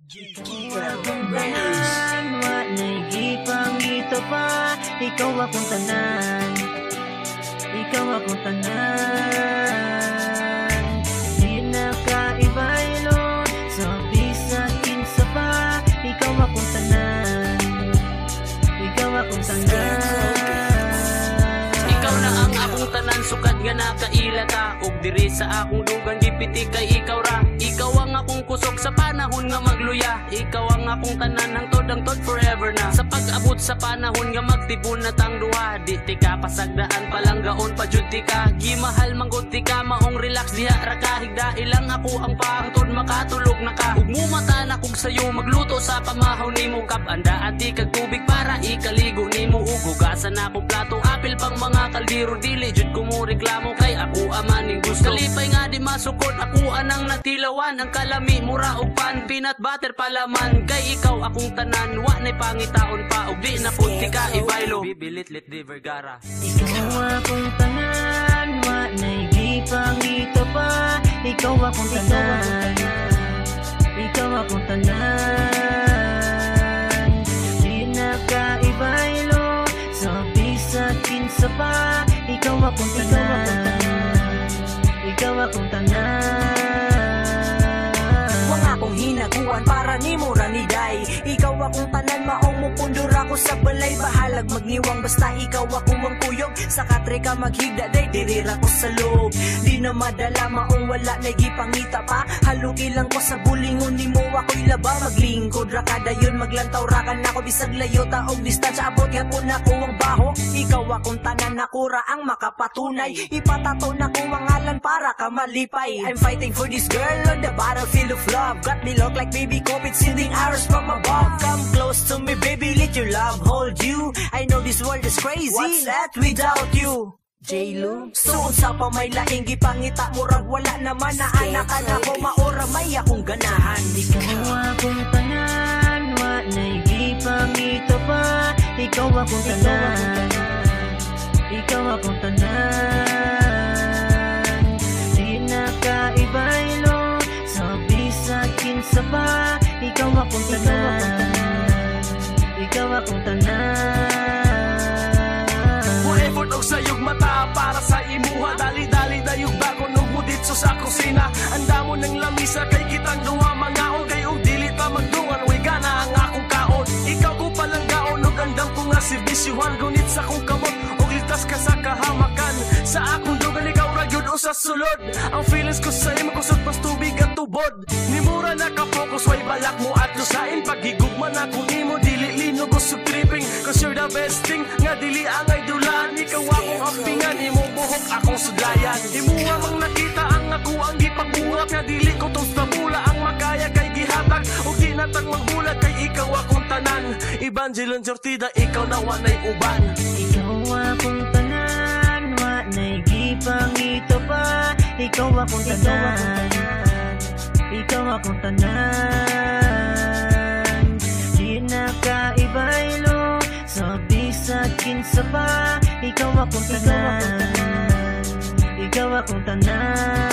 Akong tanan, wa naigipangito pa. Ikaw akong tanan, ikaw akong tanan. Di na kaibaylo, sa bisag kinsa pa. Ikaw akong tanan, ikaw akong tanan. Ikaw na ang akong tanan, sukat nga nakaila ka. Ug diri sa akong dugang gipiti kay ikaw ra. Ikaw ang akong kusog sa panahon nga magluya. Ikaw ang akong tanan, hangtod forever na. Sa pag-abot sa panahon nga magtibon na tang duha. Di ti ka pasagdaan palang gaon pa jud ti ka. Gimahal manggod ti ka, maong relax diha ra ka. Higda ilang ako ang pangtod makatulog na ka. Ug mumata na kog sayo magluto sa pamahaw nimo. Kap andaan ti kag tubig para ikaligo nimo. Ug hugasan na ko plato, apil pang mga kaldero. Dili jud ko mo reklamo kay ako amaning gusto. Kalipay nga di masukod, ako anang natilawan. Ang kalami mura og pan, peanut butter palaman. Kay ikaw akong tanan, wa nay pangitaon pa. Ug di na pud ti ka ibaylo, Bibilitlit di Vergara. Ikaw akong tanan, wa naigipangito pa. Ikaw akong tanan, ikaw akong tanan. Di na kaibaylo, sa bisag kinsa pa. Ikaw akong tanan, ikaw akong tanan. Wang akong hinaguan para ni mo raniday. Ikaw akong tanan, maong mupundur ako sa balay. Bahalag magniwang basta ikaw ako ang kuyog. Sa katre ka maghigda day, dirira ko sa loob. Di na madala, maong wala na gipangita pa. Halugi lang ko sa bulingon ni mo ako'y laba. Maglingkod ra kada yun, maglantaw ra ka na ko. Bisag layo taog distansya, abot yapon ako ang baho. Ikaw akong tanan, nakura ang makapatunay. Ipatato na ko ang ngalan para ka malipay. I'm fighting for this girl on the battlefield of love. Got me look like baby COVID, sending arrows from above. Come close to me baby, let your love hold you. I know this world is crazy, what's that without you? J-Lo, suon sa pamay laing gipangita murag wala naman na anakan ako maora may akong ganahan. Ikaw akong tanan, wa naigipangito pa. Ikaw akong tanan, ikaw akong tanan. Di na kaibaylo, sa bisag kinsa pa. Ikaw akong tanan, ikaw akong tanan. Effort og sayog mata para sa imuha. Dali-dali dayog bakon og muditso sa kusina. Anda mo ng lamisa kay kitang duha mangaon. Kay og dili ta magdungan, way gana ang akong kaon. Ikaw ko palang gaon og andam ko nga serbisyuhan. Gunit sa kong kamot og ligtas ka sa kahamakan. Sa akong dugan ikaw ra gyud o sa sulod. Ang feelings ko sa imo kusog pas tubig at tubod. Ni mura nakapokus way balak mo at lusain. Pagigugman ako nimo dili linog usog tripping. Cause you're the best thing nga dili angay dulan. Ikaw akong ampingan, imo buhok akong sudlayan. Imo amang nakita ang ako ang gipagbuhat. Nga dili ko tong stabula ang makaya kay gihatag. O ginatag magbulat kay ikaw akong tanan. Evangelon Jortida, ikaw na wanay uban. Ikaw akong tanan, wa naigipangito pa. Ikaw akong tanan, ikaw akong tanan. Di na kaibaylo, sa bisag kinsa pa. Ikaw akong tanan, ikaw akong tanan.